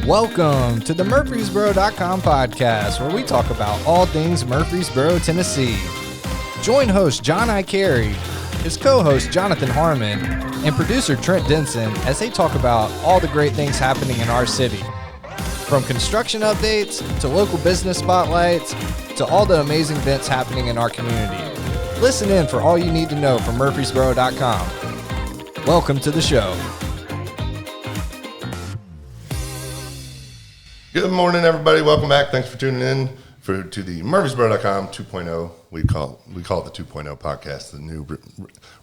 Welcome to the Murfreesboro.com podcast, where we talk about all things Murfreesboro, Tennessee. Join host John I. Carey, his co-host Jonathan Harmon, and producer Trent Denson as they talk about all the great things happening in our city. From construction updates to local business spotlights to all the amazing events happening in our community. Listen in for all you need to know from Murfreesboro.com. Welcome to the show. Good morning, everybody. Welcome back. Thanks for tuning in to the Murfreesboro.com 2.0. We call it the 2.0 podcast, the new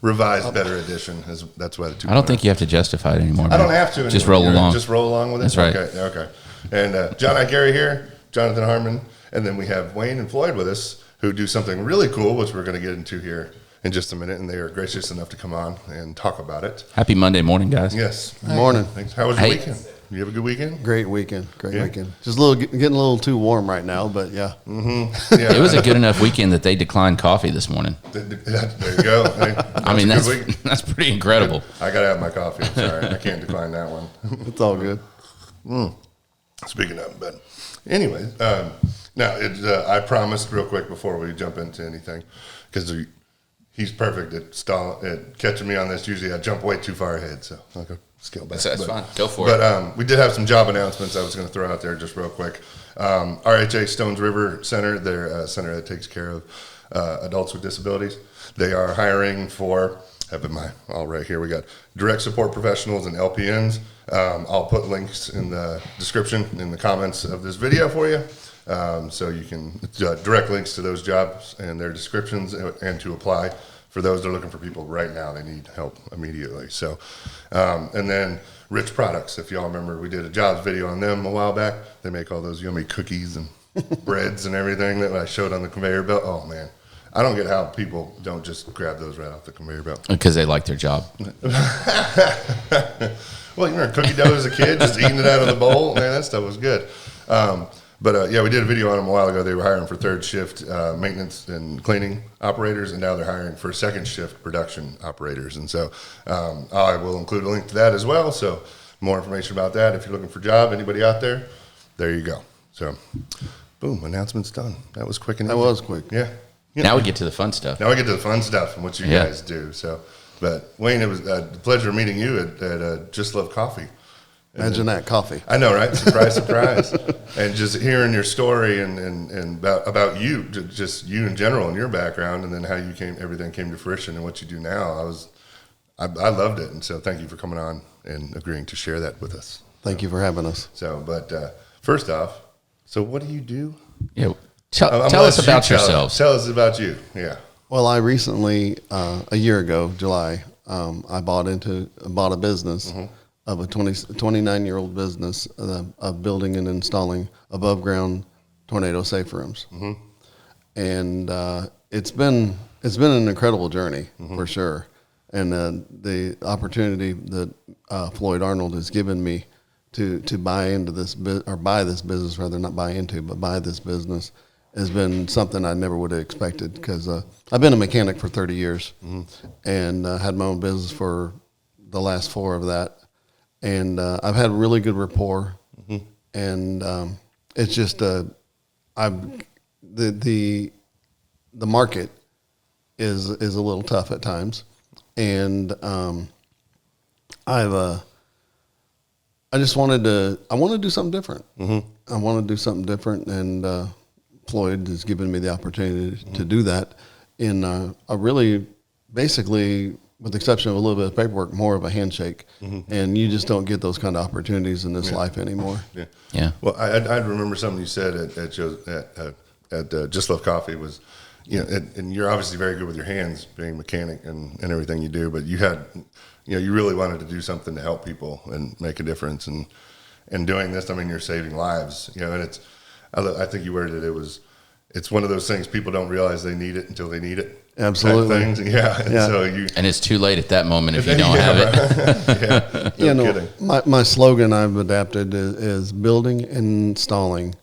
revised, better edition. That's why the 2.0. I don't think you have to justify it anymore. I don't have to anymore. Just roll along. Just roll along with it? That's right. Okay. And John I. Carey here, Jonathan Harmon, and then we have Wayne and Floyd with us who do something really cool, which we're going to get into here in just a minute, and they are gracious enough to come on and talk about it. Happy Monday morning, guys. Yes. Good morning. Thanks. How was your weekend? You have a good weekend? Great weekend. Weekend. Just getting a little too warm right now, but yeah. Mm-hmm. Yeah. It was a good enough weekend that they declined coffee this morning. There you go. That's pretty incredible. I got to have my coffee. I'm sorry. I can't decline that one. It's all good. Speaking of, but anyway, I promised real quick before we jump into anything, because he's perfect at catching me on this. Usually I jump way too far ahead, so I'll go scale back. That's fine. Go for it. But we did have some job announcements I was going to throw out there just real quick. RHA Stones River Center, they're a center that takes care of adults with disabilities. They are hiring for, I have it all right here, we got direct support professionals and LPNs. I'll put links in the description, in the comments of this video for you. So you can direct links to those jobs and their descriptions and to apply. For those that are looking for people right now, they need help immediately. So, and then Rich Products, if y'all remember, we did a jobs video on them a while back. They make all those yummy cookies and breads and everything that I showed on the conveyor belt. Oh man, I don't get how people don't just grab those right off the conveyor belt. Because they like their job. Well, you remember cookie dough as a kid, just eating it out of the bowl? Man, that stuff was good. But we did a video on them a while ago. They were hiring for third shift maintenance and cleaning operators, and now they're hiring for second shift production operators. And so I will include a link to that as well. So more information about that. If you're looking for a job, anybody out there you go. So boom, announcement's done. That was quick and easy. That was quick. Yeah. Now we get to the fun stuff. Now we get to the fun stuff and what you guys do. So, but Wayne, it was a pleasure meeting you at Just Love Coffee. Imagine that coffee. I know, right? Surprise. And just hearing your story and about you, just you in general and your background, and then how everything came to fruition and what you do now. I loved it, and so thank you for coming on and agreeing to share that with us. Thank you for having us. So, but first off, so what do you do? Yeah. Tell us about yourselves. Tell us about you. Yeah. Well, I recently, a year ago, July, I bought a business. Mm-hmm. Of a 29-year-old business of building and installing above-ground tornado safe rooms. Mm-hmm. And it's been an incredible journey, for sure. And the opportunity that Flyod Arnold has given me to buy into this buy this business, rather not buy into, but buy this business, has been something I never would have expected, because I've been a mechanic for 30 years and had my own business for the last 4 of that. And I've had really good rapport, and it's just the market is a little tough at times, and I just want to do something different. Mm-hmm. I want to do something different, and Floyd has given me the opportunity to do that in a really basically, with the exception of a little bit of paperwork, more of a handshake. Mm-hmm. And you just don't get those kind of opportunities in this life anymore. Yeah. Well, I remember something you said at Just Love Coffee was, and you're obviously very good with your hands, being a mechanic and everything you do, but you had, you really wanted to do something to help people and make a difference. And doing this, I mean, you're saving lives, and I think you worded it's one of those things people don't realize they need it until they need it. Absolutely. Things. Yeah. And so and it's too late at that moment if you don't have it. Yeah. No kidding. My slogan I've adapted is building and installing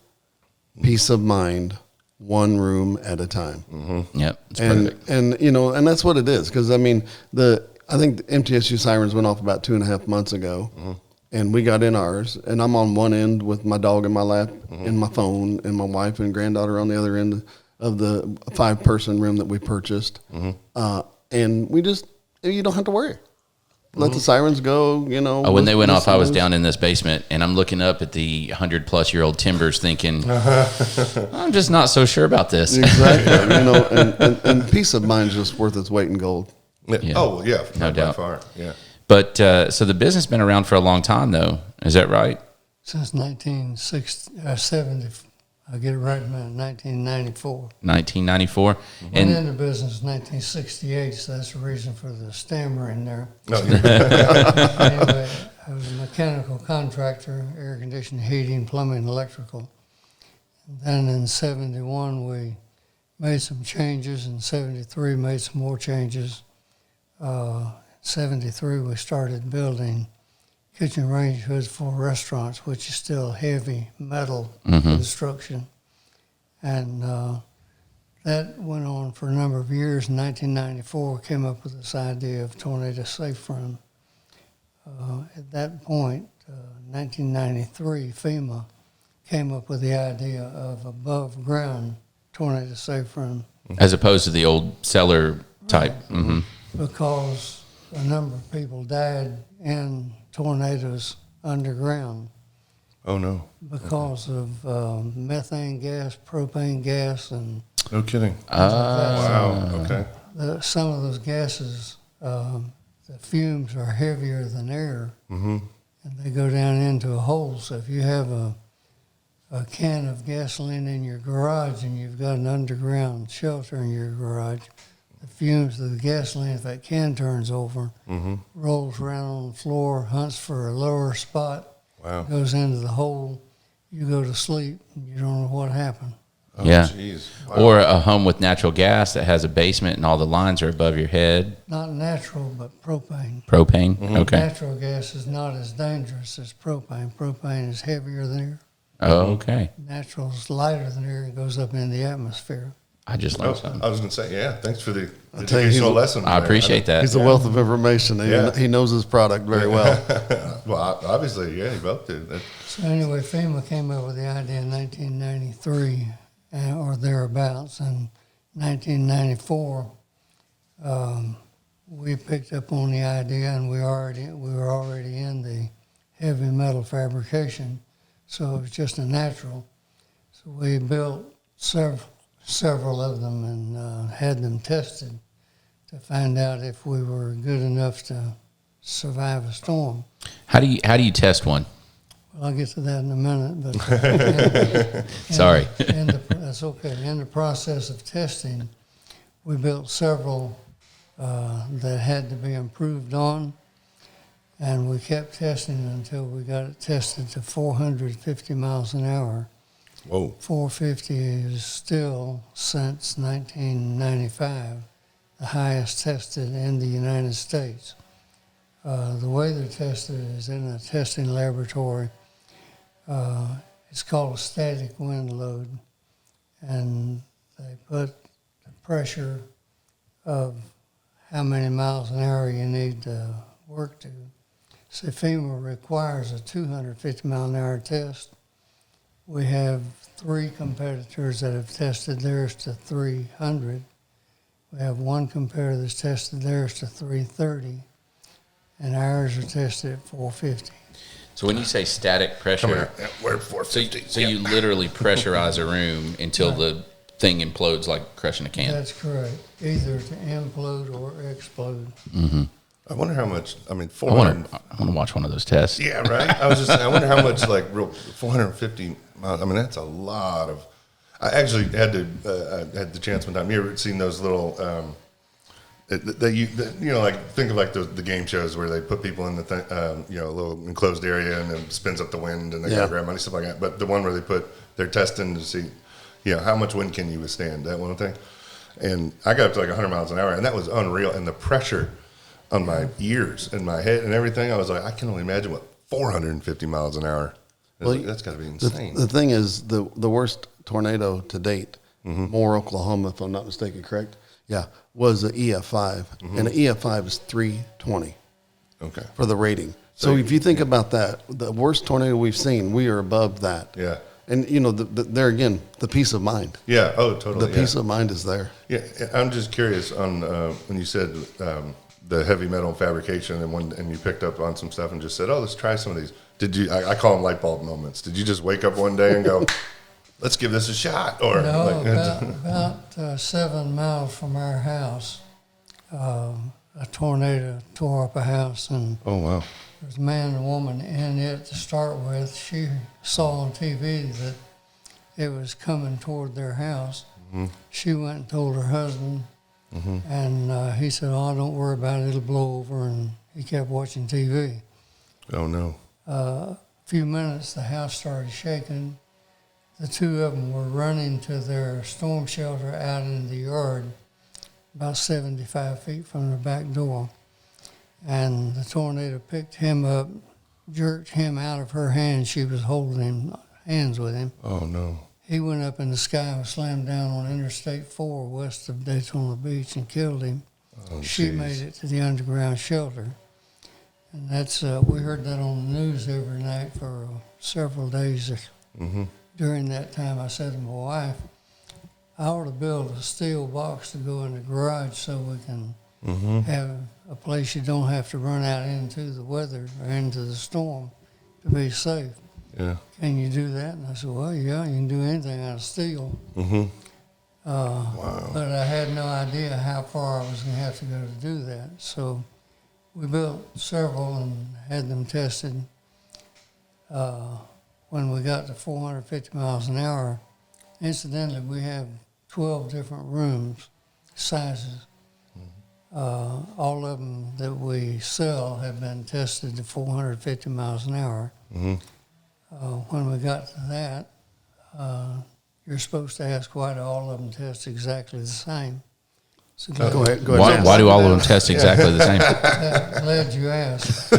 peace of mind, one room at a time. Mm-hmm. Yep. It's perfect. And and that's what it is. Because I think the MTSU sirens went off about 2.5 months ago. Mm-hmm. And we got in ours, and I'm on one end with my dog in my lap and my phone, and my wife and granddaughter on the other end of the 5-person room that we purchased. And we just, you don't have to worry. Let the sirens go, you know. Oh, when they went off, I was down in this basement, and I'm looking up at the 100-plus-year-old timbers thinking, I'm just not so sure about this. Exactly. You know, and peace of mind is just worth its weight in gold. Yeah. Oh, yeah. No doubt. By far. Yeah. But so the business has been around for a long time, though. Is that right? Since 1970, I'll get it right in a minute, 1994. 1994. Went And into business in 1968, so that's the reason for the stammering there. No, Anyway, I was a mechanical contractor, air conditioning, heating, plumbing, electrical. And then in 71, we made some changes. In 73, made some more changes. 73, we started building kitchen range hoods for restaurants, which is still heavy metal construction. And that went on for a number of years. In 1994, came up with this idea of tornado safe room. At that point, 1993, FEMA came up with the idea of above ground tornado safe room as opposed to the old cellar type. Mm-hmm. because a number of people died in tornadoes underground Oh, no. because of methane gas, propane gas, and No kidding. Ah. Wow. Okay. some of those gases, the fumes are heavier than air, and they go down into a hole. So if you have a can of gasoline in your garage and you've got an underground shelter in your garage, the fumes of the gasoline, if that can turns over, rolls around on the floor, hunts for a lower spot, Wow. goes into the hole, you go to sleep, and you don't know what happened. Oh, Yeah. Geez. Wow. Or a home with natural gas that has a basement and all the lines are above your head. Not natural, but propane. Propane. Okay. Natural gas is not as dangerous as propane. Propane is heavier than air. Oh, okay. Natural is lighter than air and goes up in the atmosphere. I just Oh, learned something. I was going to say, yeah, thanks for the tell you, educational lesson. I appreciate that. He's a wealth of information. Yeah. He knows his product very well. Well, obviously, yeah, you both do. So anyway, FEMA came up with the idea in 1993 or thereabouts. In 1994, we picked up on the idea, and we were already in the heavy metal fabrication, so it was just a natural. So we built several of them and had them tested to find out if we were good enough to survive a storm. How do you test one? Well, I'll get to that in a minute, but Sorry. that's okay. In the process of testing, we built several that had to be improved on, and we kept testing until we got it tested to 450 miles an hour. Whoa. 450 is still, since 1995, the highest tested in the United States. The way they're tested is in a testing laboratory. It's called a static wind load, and they put the pressure of how many miles an hour you need to work to. So FEMA requires a 250 mile an hour test. We have 3 competitors that have tested theirs to 300. We have 1 competitor that's tested theirs to 330, and ours are tested at 450. So when you say static pressure, Come here. Yeah, we're at 450. so you literally pressurize a room until the thing implodes like crushing a can. That's correct. Either to implode or explode. I wonder how much, I mean, I want to watch one of those tests. Yeah, right. I wonder how much, like, real 450 miles. I mean, that's a lot of. I actually had the chance one time. You ever seen those little, like think of like the game shows where they put people in the a little enclosed area and it spins up the wind and they gotta grab money, stuff like that. But the one where they're testing to see, how much wind can you withstand, that one thing. And I got up to like 100 miles an hour, and that was unreal. And the pressure on my ears and my head and everything, I was like, I can only imagine what 450 miles an hour. Well, That's got to be insane. The thing is, the worst tornado to date, Moore, Oklahoma, if I'm not mistaken, correct? Yeah, was the EF5, and the EF5 is 320. Okay. for the rating. So if you think about that, the worst tornado we've seen, we are above that. Yeah. And, you know, there again, the peace of mind. Yeah. Oh, totally. The peace of mind is there. Yeah. I'm just curious on when you said the heavy metal fabrication and you picked up on some stuff and just said, oh, let's try some of these. Did you? I call them light bulb moments. Did you just wake up one day and go, let's give this a shot? Or No, about 7 miles from our house, a tornado tore up a house, and oh wow. there was a man and a woman in it to start with. She saw on TV that it was coming toward their house. Mm-hmm. She went and told her husband, and he said, oh, don't worry about it, it'll blow over, and he kept watching TV. Oh no. A few minutes, the house started shaking. The two of them were running to their storm shelter out in the yard, about 75 feet from the back door. And the tornado picked him up, jerked him out of her hands. She was holding hands with him. Oh no. He went up in the sky and slammed down on Interstate 4 west of Daytona Beach and killed him. Oh, She geez. made it to the underground shelter. And that's we heard that on the news every night for several days. During that time, I said to my wife, I ought to build a steel box to go in the garage so we can have a place you don't have to run out into the weather or into the storm to be safe. Yeah. Can you do that? And I said, well, yeah, you can do anything out of steel. Wow. But I had no idea how far I was going to have to go to do that. So we built several and had them tested. When we got to 450 miles an hour, incidentally, we have 12 different rooms, sizes. All of them that we sell have been tested to 450 miles an hour. When we got to that, you're supposed to ask why do all of them test exactly the same. So Go ahead. Why do all of them test exactly the same? Glad you asked.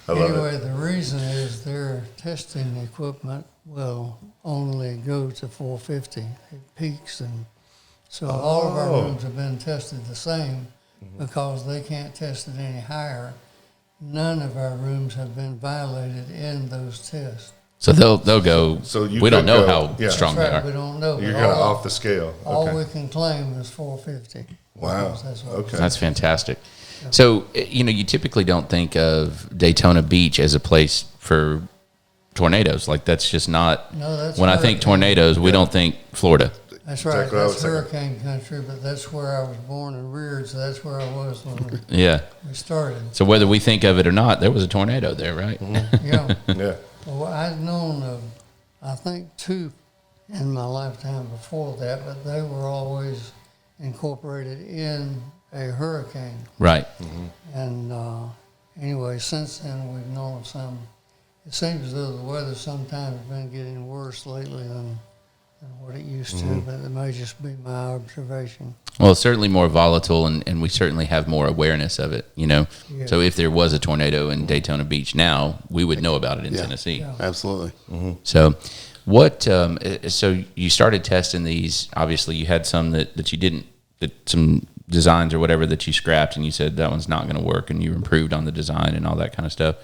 Anyway, the reason is their testing equipment will only go to 450. It peaks, and so all of our rooms have been tested the same because they can't test it any higher. None of our rooms have been violated in those tests. So they'll go. So you we don't could know go- how yeah. strong That's they right, are. we don't know. You're but kind of all- off the scale. All Okay. we can claim is 450. Wow. That's what Okay. That's fantastic. So, you typically don't think of Daytona Beach as a place for tornadoes. Like, that's just not. No, that's when I right. think tornadoes, we don't think Florida. That's right. Exactly what I was That's thinking. hurricane country, but that's where I was born and reared, so that's where I was when Yeah. we started. So, whether we think of it or not, there was a tornado there, right? Yeah. Yeah. Well, I'd known of, I think, 2 in my lifetime before that, but they were always incorporated in a hurricane. Right. And anyway, since then we've known of some. It seems as though the weather sometimes has been getting worse lately than what it used to, but it may just be my observation. Well, it's certainly more volatile, and we certainly have more awareness of it, Yeah. So if there was a tornado in Daytona Beach now, we would know about it in Yeah. Tennessee. Yeah. Absolutely. So what, so you started testing these, obviously you had some that you didn't, some designs or whatever that you scrapped and you said that one's not going to work and you improved on the design and all that kind of stuff.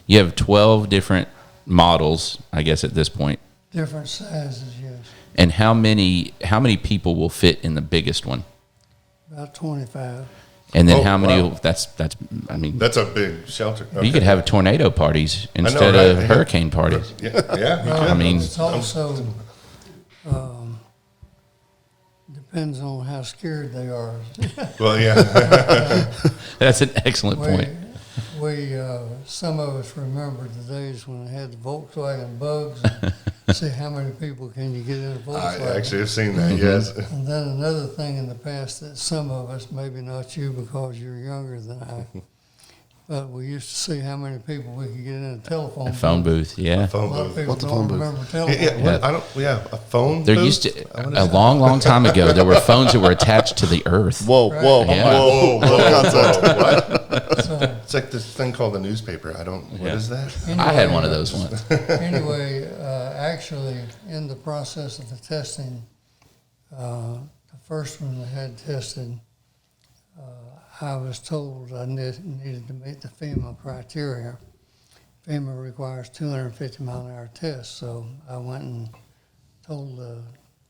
You have 12 different models, I guess, at this point. Different sizes, yes. And how many people will fit in the biggest one? About 25. And then Oh, how many? wow. That's. I mean, That's a big shelter. you could have tornado parties instead right? of hurricane parties. Yeah. Yeah. You Well, could. I mean- it's also depends on how scared they are. Well, yeah. That's an excellent point. We some of us remember the days when they had the Volkswagen Bugs. And see how many people can you get in a I Volkswagen. actually have seen that. Yes. And then another thing in the past that some of us, maybe not you because you're younger than I, but we used to see how many people we could get in a telephone A phone booth, yeah. A Phone lot of booth. people What's a don't phone booth? remember telephone Yeah. booth. What? I don't. Yeah. A phone. There booth? used to What is a that? long time ago. There were phones that were attached to the earth. Whoa, Right. whoa, Yeah. whoa. Whoa. What? So It's like this thing called the newspaper. I don't. What Yeah. is that? I had one of those once. Anyway, actually, in the process of the testing, the first one that had tested, I was told I needed to meet the FEMA criteria. FEMA requires 250-mile-an-hour tests, so I went and told the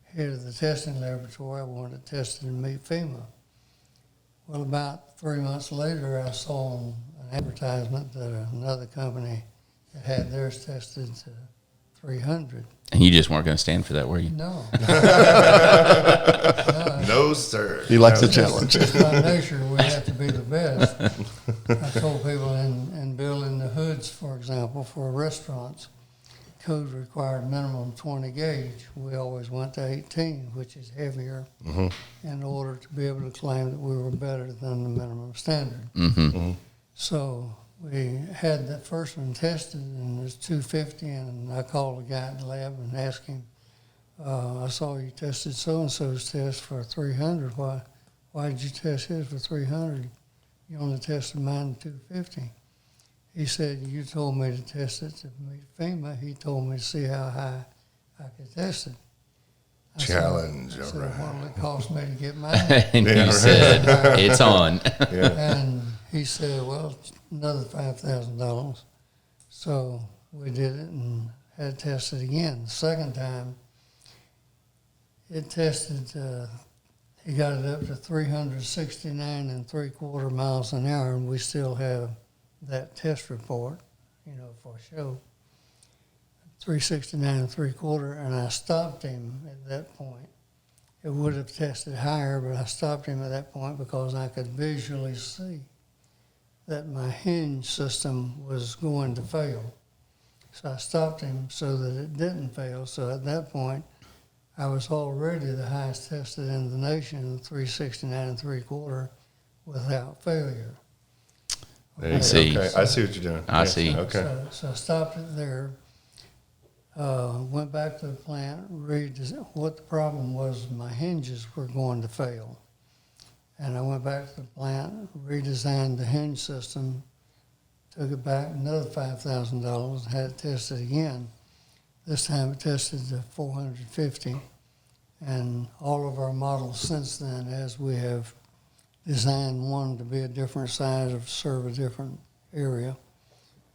head of the testing laboratory I wanted it tested and meet FEMA. Well, about 3 months later, I saw an advertisement that another company had theirs tested to 300. And you just weren't going to stand for that, were you? No. No, sir. He likes No. a challenge. It's by nature we have to be the best. I told people in building the hoods, for example, for restaurants, code required minimum 20 gauge. We always went to 18, which is heavier, in order to be able to claim that we were better than the minimum standard. So we had that first one tested, and it was 250, and I called the guy in the lab and asked him, I saw you tested so-and-so's test for 300. Why did you test his for 300? You only tested mine to 250. He said, you told me to test it to meet FEMA. He told me to see how high I could test it. Challenge, I said, all right. what will it cost me to get mine? And you said, it's on. And he said, well, it's another $5,000. So we did it and had it tested again. The second time, it tested, he got it up to 369 3/4 miles an hour, and we still have that test report, for show. 369 3/4, and I stopped him at that point. It would have tested higher, but I stopped him at that point because I could visually see that my hinge system was going to fail. So I stopped him so that it didn't fail. So at that point, I was already the highest tested in the nation, 369 3/4, without failure. There you go. See. Okay. I see what you're doing. I see. Okay. So I stopped it there, went back to the plant, what the problem was, my hinges were going to fail. And I went back to the plant, redesigned the hinge system, took it back another $5,000, had it tested again. This time it tested to 450. And all of our models since then, as we have designed one to be a different size or serve a different area,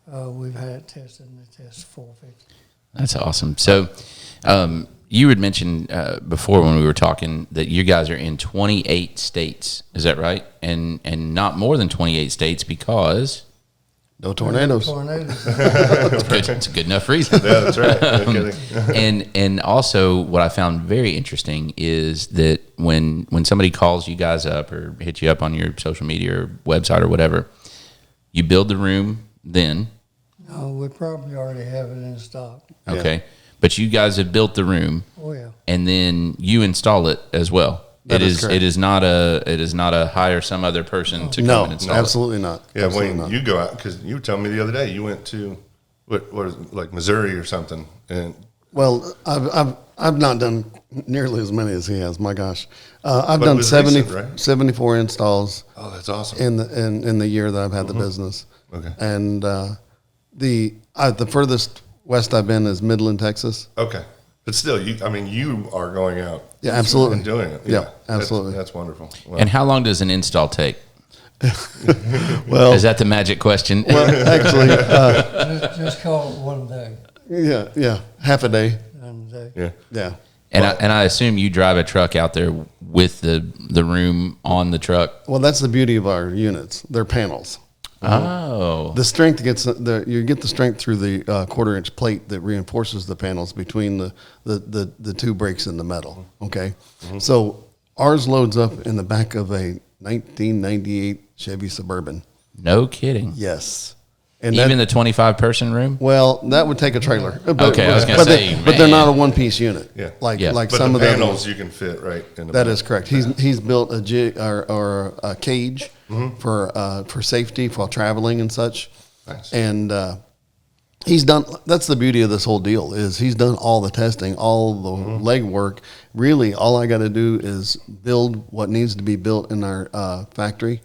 we've had it tested, and it tests 450. That's awesome. So you had mentioned before when we were talking that you guys are in 28 states. Is that right? And not more than 28 states because... No tornadoes. It's a good enough reason. Yeah, that's right. No kidding. And also what I found very interesting is that when somebody calls you guys up or hits you up on your social media or website or whatever, you build the room then. No, we probably already have it in stock. Okay. Yeah. But you guys have built the room. Oh, yeah. And then you install it as well. That is correct. It is not a hire some other person to come No, and install absolutely not. Yeah, Absolutely when not. you go out, because you were telling me the other day you went to what is it, like Missouri or something, and Well, I've not done nearly as many as he has. My gosh, I've But it done was 70, recent, right? 74 installs oh, that's awesome. in the year that I've had the business. Okay. And the furthest west I've been is Midland, Texas. Okay, but still, you are going out. Yeah, absolutely. and doing it. Yeah, absolutely. That's wonderful. Wow. And how long does an install take? Well, Is that the magic question? well, actually, Just call it one day. yeah, half a day. And yeah. Yeah. And I assume you drive a truck out there with the room on the truck. Well, that's the beauty of our units. They're panels. Oh, The strength you get the strength through the 1/4-inch plate that reinforces the panels between the two breaks in the metal. Okay, so ours loads up in the back of a 1998 Chevy Suburban. no kidding. Yes, and Even that, the 25-person room. well, that would take a trailer. Okay, I was gonna say, but they're not a man. one-piece unit. Yeah. like Yeah. like But some the of them. panels you can fit right in the That back. is correct. He's built a jig or a cage for safety while traveling and such. Nice. And he's done. That's the beauty of this whole deal is he's done all the testing, all the legwork. Really, all I got to do is build what needs to be built in our factory,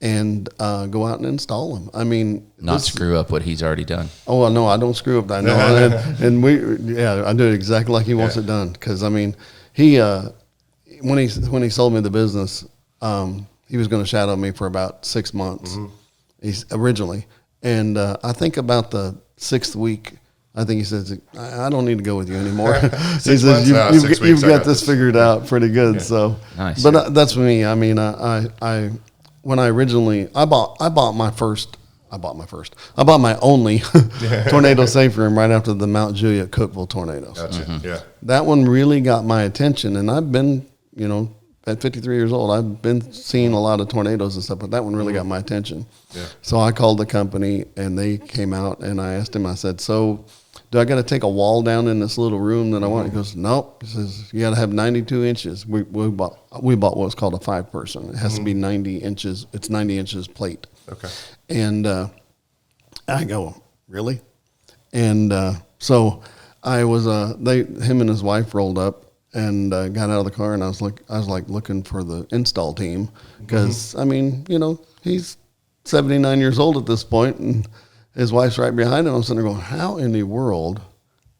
and go out and install them. I mean, Not screw up what he's already done. Oh well, no, I don't screw up. I know, and I do it exactly like he wants it done. Because I mean, he when he sold me the business, he was going to shadow me for about 6 months. He's originally, and I think about the 6th week, I think he says, I don't need to go with you anymore. He says, you've got this figured out pretty good. So, Nice. But that's me. I mean, when I originally, I bought my only tornado safe room right after the Mount Juliet Cookeville tornadoes. Gotcha. Yeah. That one really got my attention, and I've been, at 53 years old, I've been seeing a lot of tornadoes and stuff, but that one really got my attention. Yeah. So I called the company, and they came out, and I asked him, I said, so do I got to take a wall down in this little room that I want? He goes, nope. He says, you got to have 92 inches. We bought what's called a 5-person. It has to be 90 inches. It's 90 inches plate. Okay. And I go, really? And so I was, him and his wife rolled up and got out of the car, and I was like looking for the install team because I mean, he's 79 years old at this point, and his wife's right behind him. I'm sitting there going, how in the world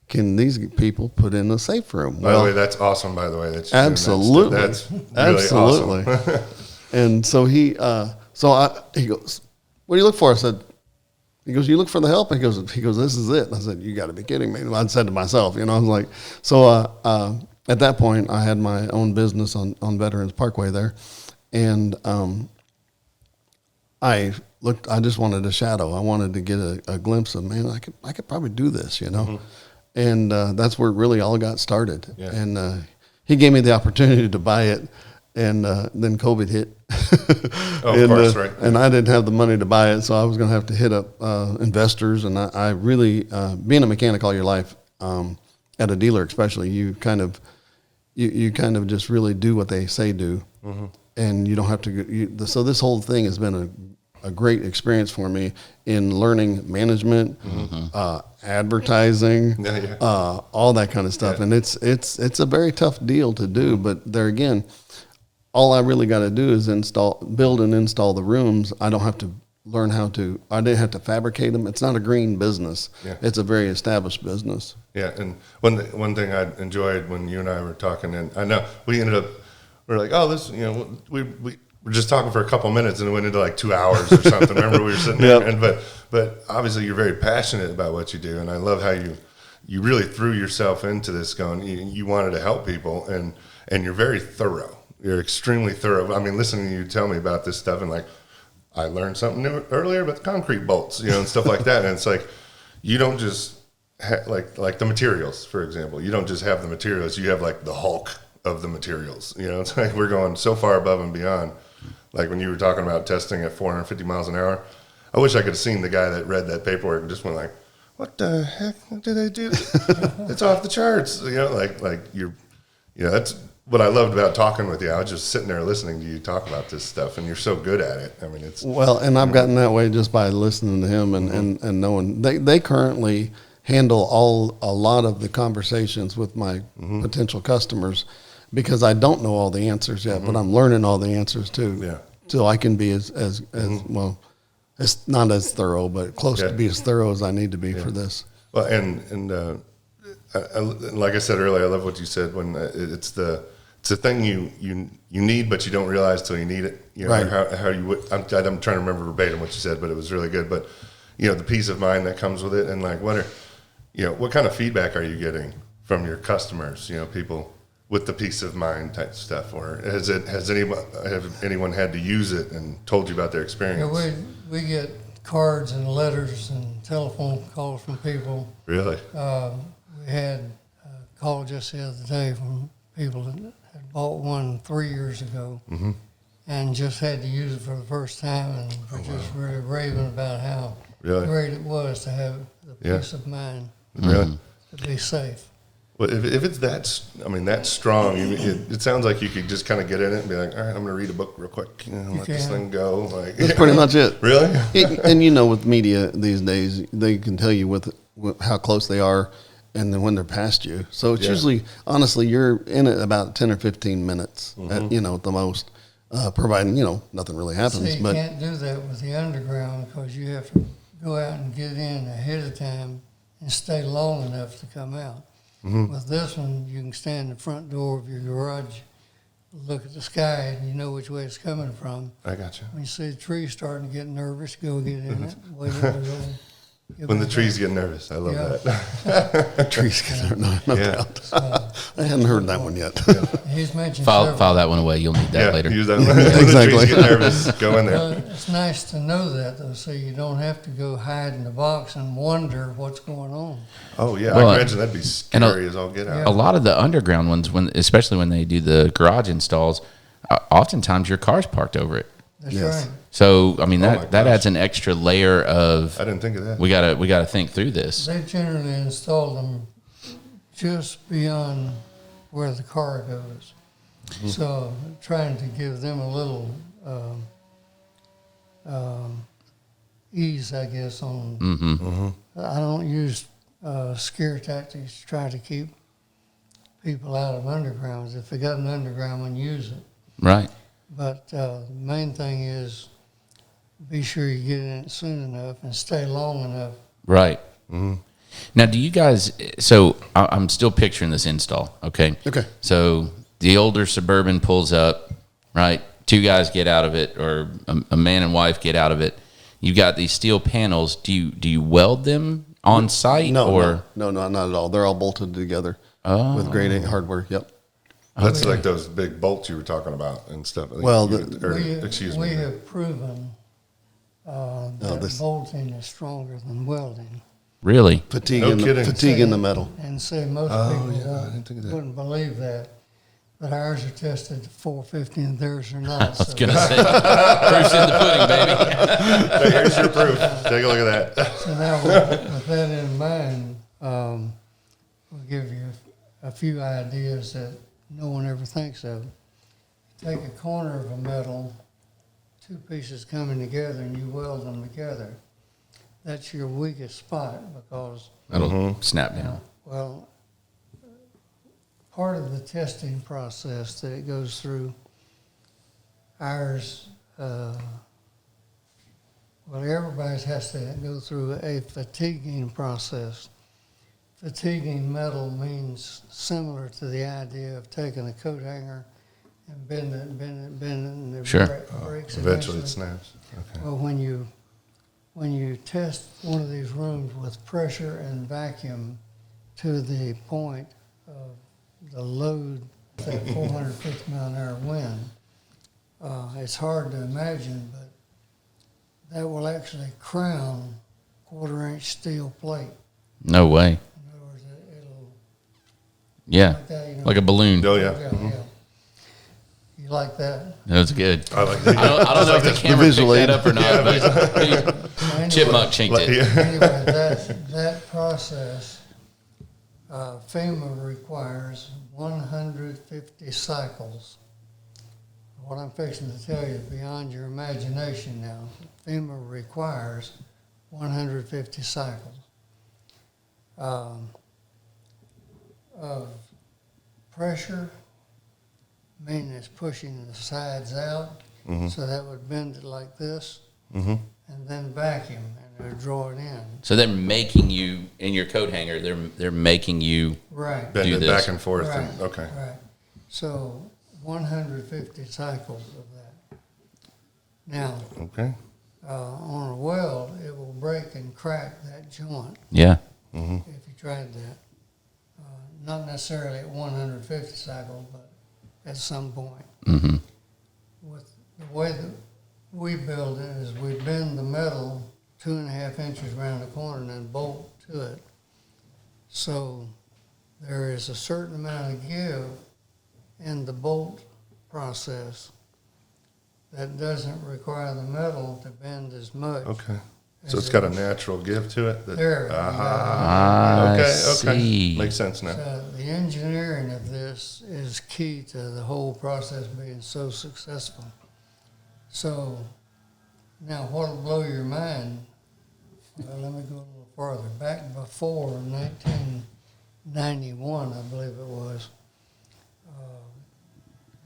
can these people put in a safe room? By the way, that's awesome. By the way, that's absolutely, that's really absolutely. Awesome. And so he goes, what do you look for? I said, he goes, you look for the help? He goes, this is it. And I said, you got to be kidding me. I said to myself, I was like, so at that point, I had my own business on Veterans Parkway there, and I just wanted a shadow. I wanted to get a glimpse of, man, I could probably do this, and that's where it really all got started. Yeah. And he gave me the opportunity to buy it, and then COVID hit. Of course, right. And I didn't have the money to buy it, so I was going to have to hit up investors. And I really, being a mechanic all your life, at a dealer especially, you kind of just really do what they say do, and you don't have to. So this whole thing has been a great experience for me in learning management, advertising, all that kind of stuff. And it's a very tough deal to do, but there again, all I really got to do is build and install the rooms. I don't have to learn I didn't have to fabricate them. It's not a green business. Yeah. It's a very established business. Yeah, and one thing I enjoyed when you and I were talking, and I know we're like, oh, this, we were just talking for a couple minutes, and it went into like 2 hours or something. Remember, we were sitting there, but obviously you're very passionate about what you do, and I love how you really threw yourself into this, going, you wanted to help people, and you're very thorough. You're extremely thorough. I mean, listening to you tell me about this stuff, and like, I learned something new earlier about the concrete bolts, and stuff like that. And it's like, you don't just like the materials, for example. You don't just have the materials. You have like the Hulk of the materials. It's like we're going so far above and beyond. Like when you were talking about testing at 450 miles an hour, I wish I could have seen the guy that read that paperwork and just went like, what the heck do they do? It's off the charts. That's what I loved about talking with you. I was just sitting there listening to you talk about this stuff, and you're so good at it. I mean, it's well, and I've gotten that way just by listening to him and knowing they currently handle a lot of the conversations with my potential customers, because I don't know all the answers yet, but I'm learning all the answers too. Yeah. So I can be as well, it's not as thorough, but close to be as thorough as I need to be for this. Well, and like I said earlier, I love what you said when it's the thing you need, but you don't realize till you need it. Right. How you would. I'm trying to remember verbatim what you said, but it was really good. But the peace of mind that comes with it, and like what kind of feedback are you getting from your customers? People with the peace of mind type stuff, or has anyone had to use it and told you about their experience? Yeah, we get cards and letters and telephone calls from people. Really? We had a call just the other day from people that had bought one 3 years ago and just had to use it for the first time, and were just really raving about how great it was to have the peace of mind Really? to be safe. Well, if it's that strong, it sounds like you could just kind of get in it and be like, all right, I'm going to read a book real quick, let this thing go. That's pretty much it. Really? And with media these days, they can tell you with how close they are, and then when they're past you. So it's usually, honestly, you're in it about 10 or 15 minutes, at the most, providing, nothing really happens. So you can't do that with the underground, because you have to go out and get in ahead of time and stay long enough to come out. With this one, you can stand in the front door of your garage look at the sky and you know which way it's coming from. I got you. When you see the tree starting to get nervous, go get in it. Wait a little. When the trees get nervous, I love that. Trees get no doubt. I hadn't heard that one yet. He's mentioned File that one away. You'll need that later. Use that. When the Exactly. trees get nervous, go in there. Well, it's nice to know that, though, so you don't have to go hide in the box and wonder what's going on. Oh yeah, Well, I imagine that'd be scary as all get out. A lot of the underground ones, especially when they do the garage installs, oftentimes your car's parked over it. That's Yes. right. So I mean Oh my that gosh. adds an extra layer of I didn't think of that. we gotta think through this. They generally install them just beyond where the car goes. So trying to give them a little ease, I guess, on. I don't use scare tactics to try to keep people out of undergrounds. If they got an underground one, use it. Right. But the main thing is be sure you get in it soon enough and stay long enough. Right. Now, do you guys? So I'm still picturing this install. Okay. Okay. So the older Suburban pulls up, right? Two guys get out of it, or a man and wife get out of it. You got these steel panels. Do you weld them on site? No, not at all. They're all bolted together with grade 8 hardware. Yep. That's like those big bolts you were talking about and stuff. Well, We have proven that this- bolting is stronger than welding. Really? Fatigue, No kidding. fatigue in the metal. And say most people wouldn't believe that. But ours are tested to 450 and theirs are not. I was gonna say, proof's in the pudding, baby. Here's your proof. Take a look at that. So now with that in mind, we'll give you a few ideas that no one ever thinks of. Take a corner of a metal, two pieces coming together, and you weld them together. That's your weakest spot because, That'll snap down. well, part of the testing process that it goes through, ours, everybody's has to go through a fatiguing process. Fatiguing metal means similar to the idea of taking a coat hanger and bending it, and it Sure. breaks Eventually it snaps. Okay. Well, when you test one of these rooms with pressure and vacuum to the point of the load, say 450 mile an hour wind, it's hard to imagine, but that will actually crown 1/4-inch steel plate. No way. In other words, it'll Yeah. like that, you know. Like a balloon. Oh yeah. Yeah. You like that? That was good. I like that. I don't know if the camera picked visual that aid. up or not, but Anyway, Chipmunk chinked it. Anyway, that process, FEMA requires 150 cycles. What I'm fixing to tell you is beyond your imagination now. FEMA requires 150 cycles of pressure, meaning it's pushing the sides out, so that would bend it like this, and then vacuum, and it would draw it in. So they're making you in your coat hanger. They're making you. Right. Bend Do it this. back and forth. Right. And, okay. Right. So 150 cycles of that. Now, Okay. on a weld, it will break and crack that joint Yeah. if you tried that. Not necessarily at 150 cycles, but at some point. Mm-hmm. With the way that we build it is we bend the metal 2.5 inches around the corner and then bolt to it. So there is a certain amount of give in the bolt process that doesn't require the metal to bend as much. Okay. So it's got a natural give to it. That, There. I Okay. see. Makes sense now. So the engineering of this is key to the whole process being so successful. So now what'll blow your mind, well, let me go a little farther. Back before 1991, I believe it was,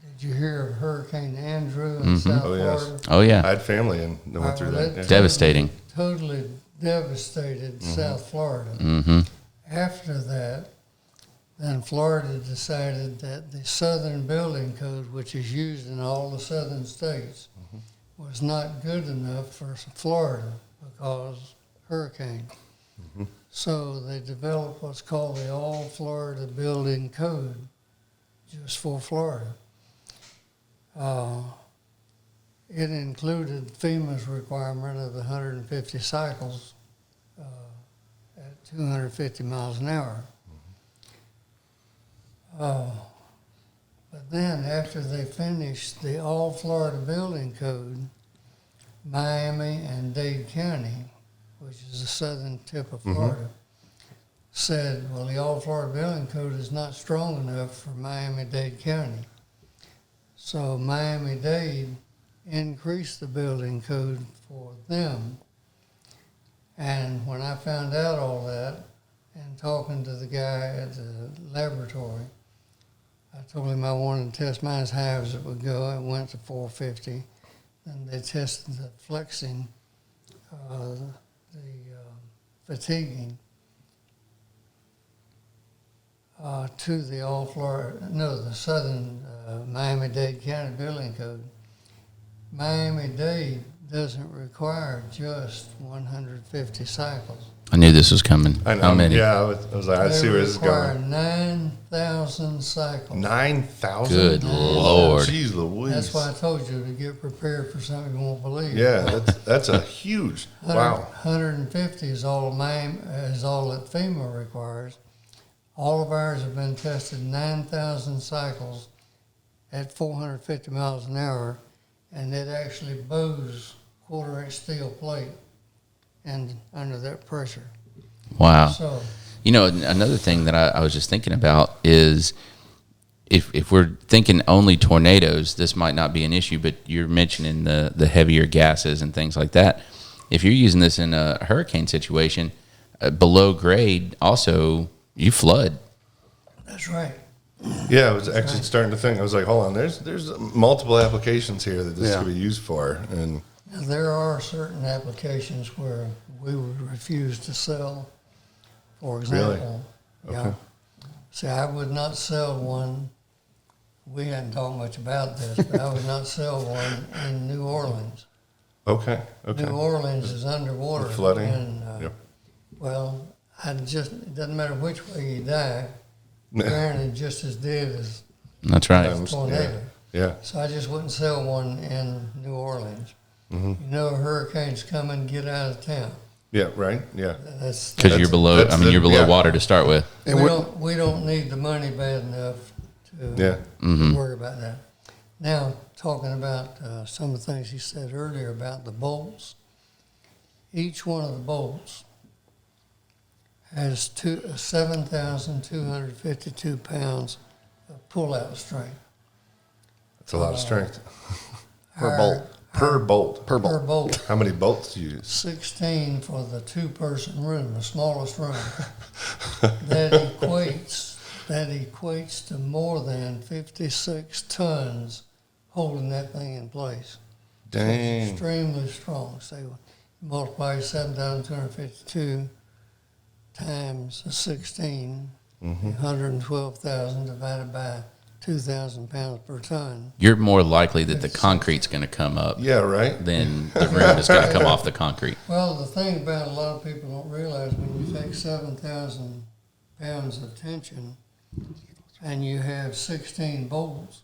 did you hear of Hurricane Andrew in South Oh, yes. Florida? Oh I yeah. had family and they went through that. Yeah. Devastating. Totally devastated South Florida. Mm-hmm. After that, then Florida decided that the Southern Building Code, which is used in all the southern states, was not good enough for Florida because hurricane. So they developed what's called the All Florida Building Code, just for Florida. It included FEMA's requirement of 150 cycles at 250 miles an hour. But then after they finished the All Florida Building Code, Miami and Dade County, which is the southern tip of Florida, said, well, the All Florida Building Code is not strong enough for Miami-Dade County. So Miami-Dade increased the building code for them. And when I found out all that, and talking to the guy at the laboratory, I told him I wanted to test mine as high as it would go. I went to 450. Then they tested the flexing, the fatiguing, to the All Florida, no, the Southern Miami-Dade County Building Code. Miami-Dade doesn't require just 150 cycles. I knew this was coming. I know. How many? Yeah, I was like, I see where this is They require going. 9,000 cycles. 9,000? Good Lord. Jeez Louise. That's why I told you to get prepared for something you won't believe. Yeah, that's a huge, wow. 150 is all that FEMA requires. All of ours have been tested 9,000 cycles at 450 miles an hour, and it actually bows quarter-inch steel plate and under that pressure. Wow. So, You know, another thing that I was just thinking about is if we're thinking only tornadoes, this might not be an issue, but you're mentioning the heavier gases and things like that. If you're using this in a hurricane situation, below grade, also, you flood. that's right. Yeah, I was actually starting to think. I was like, hold on, there's multiple applications here that this Yeah. could be used for. And Now, there are certain applications where we would refuse to sell. For example, Okay. yeah. See, I would not sell one. We hadn't talked much about this, but I would not sell one in New Orleans. okay. New Orleans is underwater. The flooding? And, Yep. well, it doesn't matter which way you die. Granted, just as dead as That's right. a tornado. Yeah. So I just wouldn't sell one in New Orleans. Mm-hmm. You know, a hurricane's coming, get out of town. Yeah, right? Yeah. That's Because you're below. that's You're below yeah. water to start with. And we don't need the money bad enough to Yeah. worry about that. Now, talking about some of the things he said earlier about the bolts, each one of the bolts has 7,252 pounds of pullout strength. That's a lot of strength. Per bolt. Per bolt. Per Per bolt. bolt. How many bolts do you use? 16 for the two-person room, the smallest room. That equates to more than 56 tons holding that thing in place. Dang. It's extremely strong. So you multiply 7,252 times 16, 112,000 divided by 2,000 pounds per ton. You're more likely that the concrete's going to come up Yeah, right? than the room is going to come off the concrete. Well, the thing about a lot of people don't realize, when you take 7,000 pounds of tension and you have 16 bolts,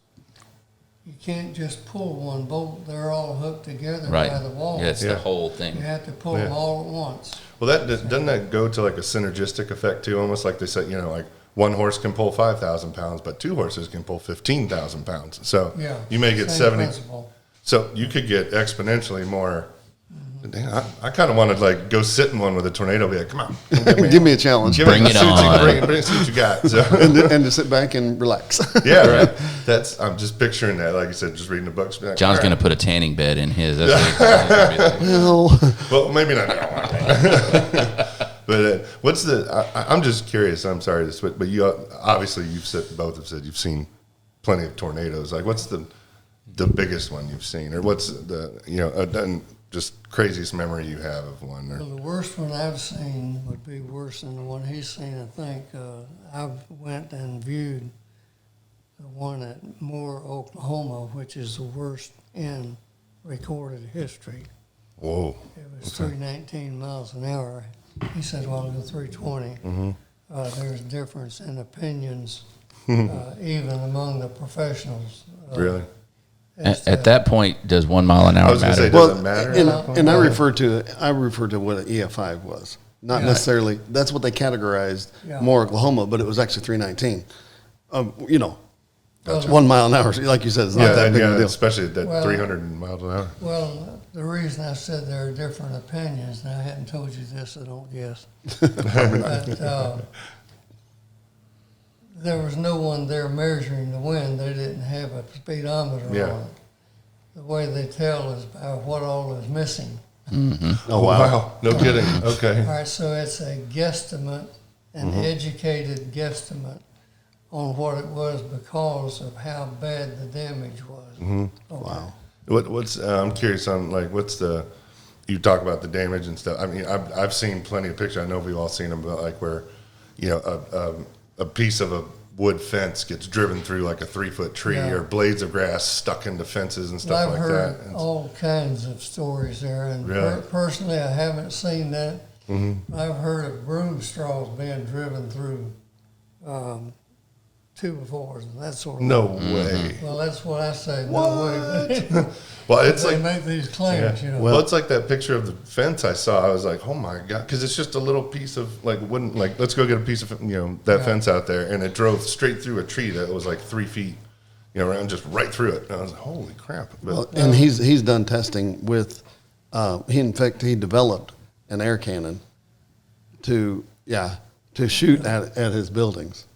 you can't just pull one bolt. They're all hooked together Right. by the wall. Yeah, it's Yeah. the whole You thing. have to pull them Yeah. all at once. Well, doesn't that go to like a synergistic effect too? Almost like they say, like one horse can pull 5,000 pounds, but two horses can pull 15,000 pounds. So Yeah. you may get same 70. principle. So you could get exponentially more. Dang, I kind of want to like go sit in one with a tornado. Be like, come on, Give me a challenge. Bring it on. Bring see what you got. So, and to sit back and relax. yeah, right. I'm just picturing that. Like you said, just reading the books. Be like, John's all going right. to put a tanning bed in his. That's what he's gonna be like. Well, Well, maybe not now. But what's the? I'm just curious. I'm sorry to switch, but you obviously both have said you've seen plenty of tornadoes. Like, what's the biggest one you've seen, or what's the and just craziest memory you have of one? Or? Well, the worst one I've seen would be worse than the one he's seen, I think. I went and viewed the one at Moore, Oklahoma, which is the worst in recorded history. Whoa. It was 319 miles an hour. He said, well, I'll go 320. There's difference in opinions, even among the professionals. Really? At that point, does 1 mile an hour I was going to say, matter? does it matter? And I refer to what an EF5 was. Not necessarily, that's what they categorized Moore, Oklahoma, but it was actually 319. You know, 1 mile an hour, like you said, it's not that big of a deal. Especially at that 300 miles an hour. Well, the reason I said there are different opinions, and I hadn't told you this, so don't guess. But there was no one there measuring the wind. They didn't have a speedometer on it. The way they tell is by what all is missing. Oh, wow. No kidding. Okay. All right, so it's a guesstimate, an educated guesstimate on what it was because of how bad the damage was. Okay. Wow. What's I'm curious on, like, what's the, you talk about the damage and stuff. I mean, I've seen plenty of pictures. I know we've all seen them, but like where, you know, a piece of a wood fence gets driven through like a 3-foot tree, or blades of grass stuck into fences and stuff like that. I've heard all kinds of stories there, and Really? personally, I haven't seen that. I've heard of broom straws being driven through 2x4s and that sort of No thing. way. Well, that's what I say. No way. Well, it's They like, make these claims, you know. well, it's like that picture of the fence I saw. I was like, oh my God, because it's just a little piece of like wooden, like, let's go get a piece of, you know, that fence out there, and it drove straight through a tree that was like 3 feet, you know, around, just right through it. And I was like, holy crap. But, Well, and he's done testing with, in fact, he developed an air cannon to shoot at his buildings.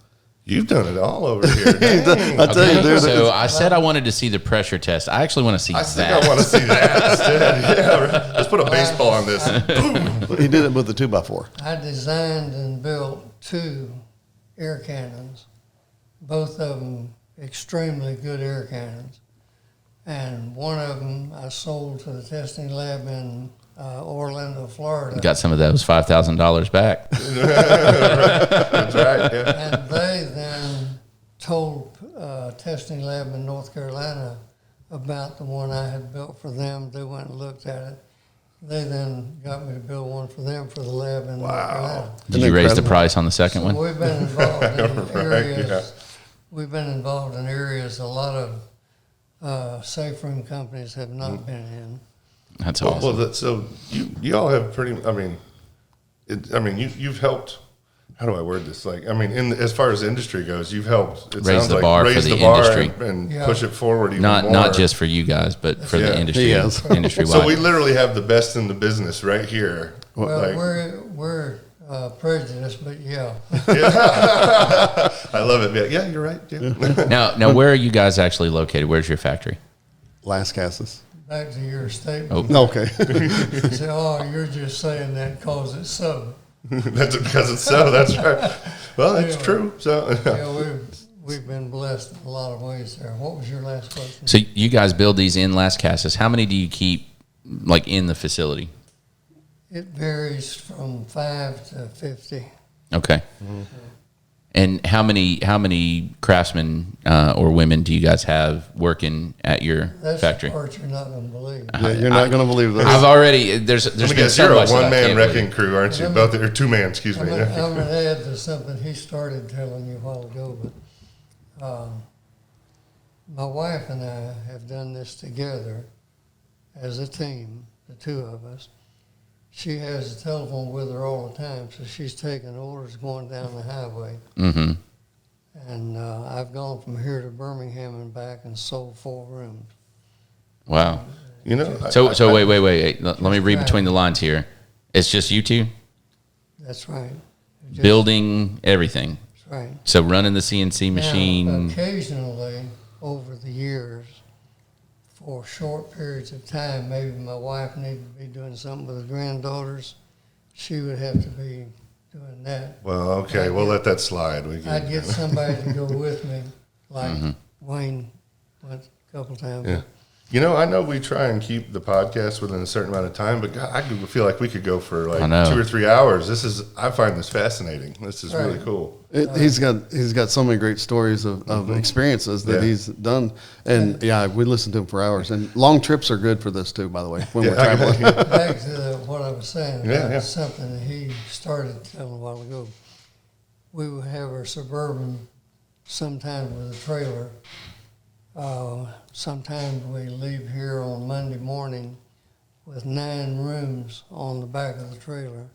you've done it all over here. Dang. I tell you, dude. So I said I wanted to see the pressure test. I actually want to see I that. think I want to see that instead. Yeah, right. Let's put a baseball on this. Boom. He did it with the 2x4. I designed and built 2 air cannons, both of them extremely good air cannons. And one of them I sold to the testing lab in Orlando, Florida. Got some of those $5,000 back. That's right. Yeah. And they then told testing lab in North Carolina about the one I had built for them. They went and looked at it. They then got me to build one for them for the lab in North Carolina. Did you raise the price on the second one? We've been involved in areas. We've been involved in areas a lot of safe room companies have not been in. That's awesome. Well, so you all have pretty. I mean, you've helped. How do I word this? Like, I mean, as far as the industry goes, you've helped. It Raise sounds the like bar raise for the the bar industry. and Yeah. push it forward even more. Not just for you guys, but for the industry. He is. Industry wide. So we literally have the best in the business right here. Well, Like, we're prejudiced, but yeah. I love it. Yeah, you're right. Yeah. Now, where are you guys actually located? Where's your factory? Las Casas. Back to your statement. Okay. You say, oh, you're just saying that because it's so. That's because it's so. That's right. Well, that's Yeah. true. So Yeah, we've been blessed in a lot of ways there. What was your last question? So you guys build these in Las Casas. How many do you keep like in the facility? It varies from 5 to 50. Okay. And how many craftsmen or women do you guys have working at your That's factory? the part you're not going to believe. Yeah, you're not going to believe this. I've already there's Let me been guess, so you're a much that I one-man can't wrecking believe. crew, aren't you? Both or 2-man, excuse I'm me. going to add to something he started telling you a while ago, but my wife and I have done this together as a team, the 2 of us. She has a telephone with her all the time, so she's taking orders going down the highway. Mm-hmm. And I've gone from here to Birmingham and back and sold 4 rooms. Wow. You know, So wait. Let me read between the lines here. It's just you two That's right. Just- building everything. That's right. So running the CNC Now, machine. occasionally, over the years, for short periods of time, maybe my wife needed to be doing something with her granddaughters. She would have to be doing that. well, okay, we'll let that slide. I'd get somebody to go with me, like Wayne went a couple times. Yeah. I know we try and keep the podcast within a certain amount of time, but God, I feel like we could go for like 2 or 3 hours. I find this fascinating. This is really cool. He's got so many great stories of experiences that he's done, and we listen to him for hours. And long trips are good for this too, by the way, when we're traveling. Back to what I was saying about something that he started telling a while ago. We would have our Suburban sometimes with a trailer. Sometimes we leave here on Monday morning with 9 rooms on the back of the trailer.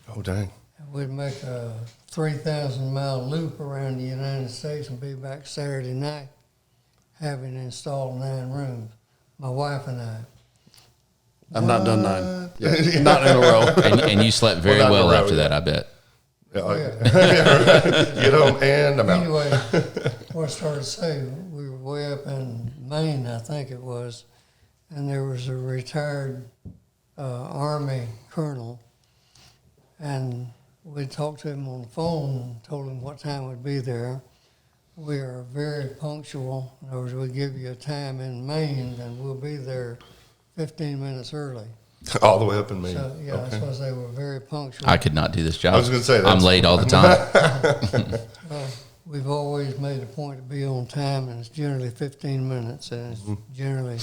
Oh, dang. And we'd make a 3,000-mile loop around the United States and be back Saturday night having installed 9 rooms, my wife and I. I've not done 9. Yeah, not in a row. And you slept very well after that, I bet. Get home and I'm out. Anyway, what I started to say, we were way up in Maine, I think it was, and there was a retired Army colonel, and we talked to him on the phone and told him what time we'd be there. We are very punctual. In other words, we give you a time in Maine, and we'll be there 15 minutes early. All the way up in Maine. So, that's why they were very punctual. I could not do this job. I was going to say that. I'm late all the time. We've always made a point to be on time, and it's generally 15 minutes, and it's generally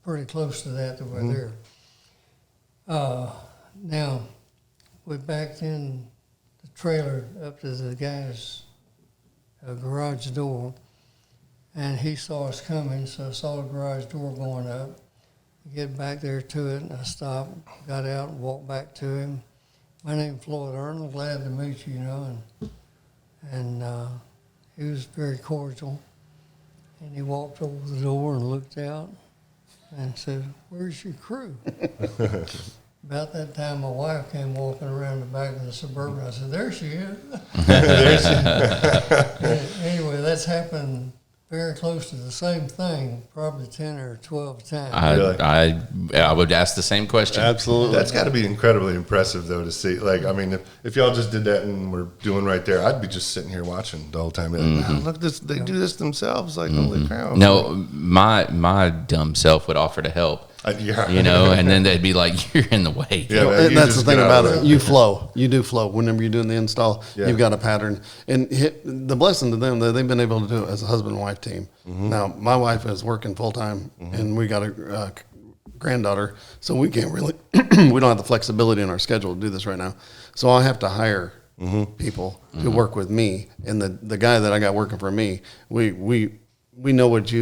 pretty close to that we're there. Now, we backed in the trailer up to the guy's garage door, and he saw us coming, so I saw the garage door going up. Get back there to it, and I stopped, got out, and walked back to him. My name's Flyod Arnold. Glad to meet you, and he was very cordial. And he walked over the door and looked out and said, "Where's your crew?" About that time, my wife came walking around the back of the Suburban. I said, "There she is." Anyway, that's happened very close to the same thing, probably 10 or 12 times. I would ask the same question. Absolutely. That's got to be incredibly impressive, though, to see. Like, I mean, if y'all just did that and were doing right there, I'd be just sitting here watching the whole time. Like, wow, look, they do this themselves. Like, holy cow. No, my dumb self would offer to help. And then they'd be like, "You're in the way." Yeah, man, and that's the thing about it. You flow. You do flow. Whenever you're doing the install, you've got a pattern. And the blessing to them that they've been able to do it as a husband and wife team. Now, my wife is working full time, and we got a granddaughter, so we can't really. We don't have the flexibility in our schedule to do this right now. So I have to hire people to work with me, and the guy that I got working for me, we know what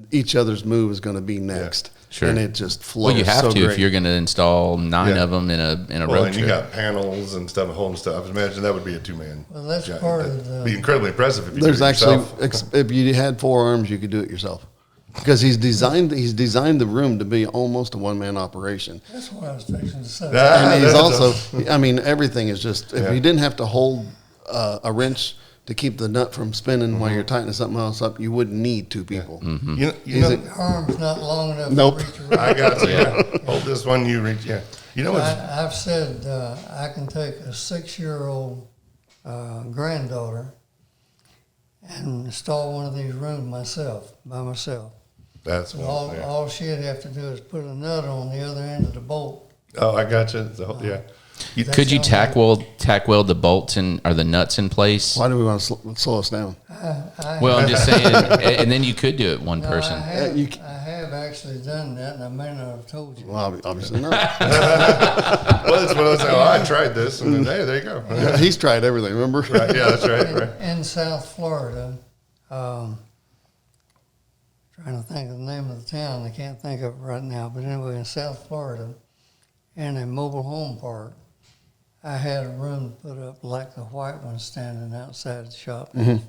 each other's move is going to be next. Sure. And it just flows. Well, you have to great. if you're going to install 9 of them in a road and trip. you got panels and stuff, holding stuff. I imagine that would be a 2-man. Well, that's part of the. Be incredibly impressive if you There's did it actually, yourself. if you had 4 arms, you could do it yourself. Because he's designed the room to be almost a one-man operation. That's what I was fixing to say. And he's also, I mean, everything is just, if you didn't have to hold a wrench to keep the nut from spinning while you're tightening something else up, you wouldn't need 2 people. Your arm's not long enough Nope. to reach around. I got you. Hold this one, you reach. Yeah. You know what's I've said I can take a 6-year-old granddaughter and install one of these rooms by myself. That's So all she'd have to do is put a nut on the other end of the bolt. Oh, I got you. Yeah. Could you tack weld the bolts or the nuts in place? Why do we want to slow us down? Well, I'm just saying, and then you could do it one person. I have actually done that, and I may not have told you. Well, obviously not. Well, that's what I was saying. Oh, I tried this, and then there you go. He's tried everything, remember? Right. Yeah, that's right. Right. In South Florida, trying to think of the name of the town, I can't think of it right now, but anyway, in South Florida, in a mobile home park, I had a room put up like the white one standing outside the shop. Had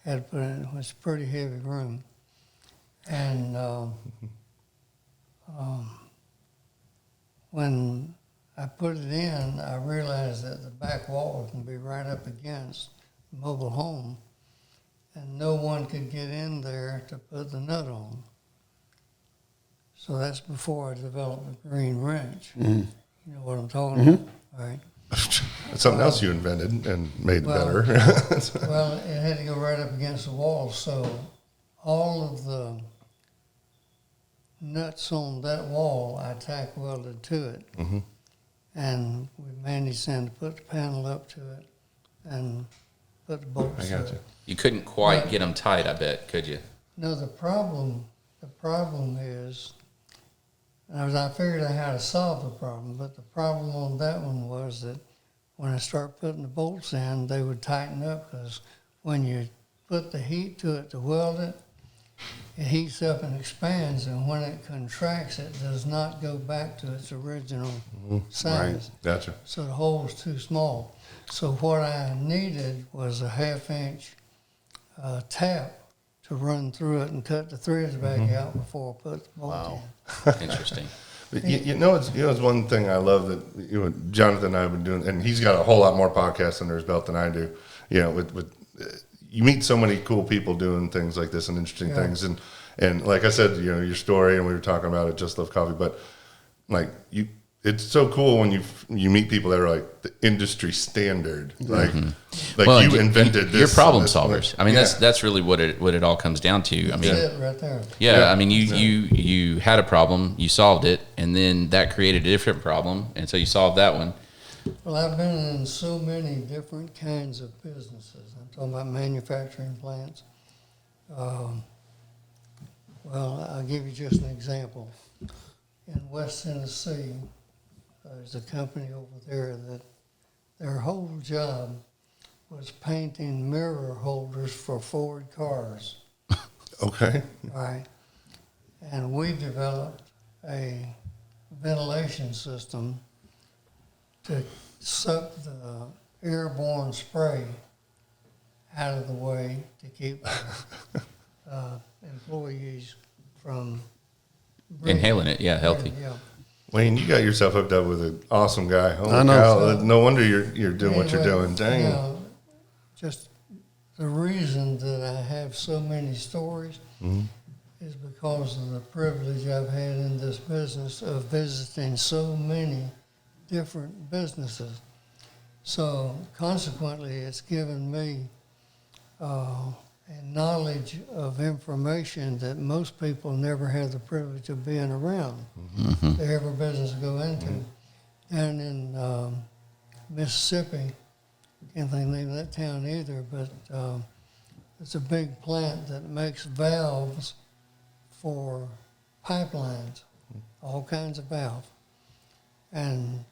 to put in, it was a pretty heavy room. And when I put it in, I realized that the back wall can be right up against the mobile home, and no one could get in there to put the nut on. So that's before I developed a green wrench. You know what I'm talking about? All right. It's something else you invented and made better. Well, it had to go right up against the wall, so all of the nuts on that wall I tack welded to it. Mm-hmm. And we managed then to put the panel up to it and put the bolts I to got you. it. You couldn't quite Right. get them tight, I bet, could you? No, the problem is, and I figured out how to solve the problem, but the problem on that one was that when I start putting the bolts in, they would tighten up, because when you put the heat to it to weld it, it heats up and expands, and when it contracts, it does not go back to its original size. Gotcha. So the hole's too small. So what I needed was a 1/2-inch tap to run through it and cut the threads back out before I put the bolt in. Interesting. But you know, it's one thing I love that Jonathan and I have been doing, and he's got a whole lot more podcasts under his belt than I do. You know, with you meet so many cool people doing things like this and interesting things, and like I said, you know, your story, and we were talking about it, Just Love Coffee, but like it's so cool when you meet people that are like the industry standard, like Well, you invented this. You're problem this, solvers. I mean, that's really what it all comes down to. I mean, That's it right there. yeah. I mean, you had a problem, you solved it, and then that created a different problem, and so you solved that one. Well, I've been in so many different kinds of businesses. I'm talking about manufacturing plants. Well, I'll give you just an example. In West Tennessee, there's a company over there that their whole job was painting mirror holders for Ford cars. Okay. All right. And we developed a ventilation system to suck the airborne spray out of the way to keep employees from breathing. Inhaling it, yeah, healthy. Yeah. Wayne, you got yourself hooked up with an awesome guy. Holy I know. cow. No wonder you're doing what you're Anyway, doing. Dang. you know, just the reason that I have so many stories is because of the privilege I've had in this business of visiting so many different businesses. So consequently, it's given me a knowledge of information that most people never have the privilege of being around. To every business I go into. Down in Mississippi, can't think of the name of that town either, but it's a big plant that makes valves for pipelines, all kinds of valves. And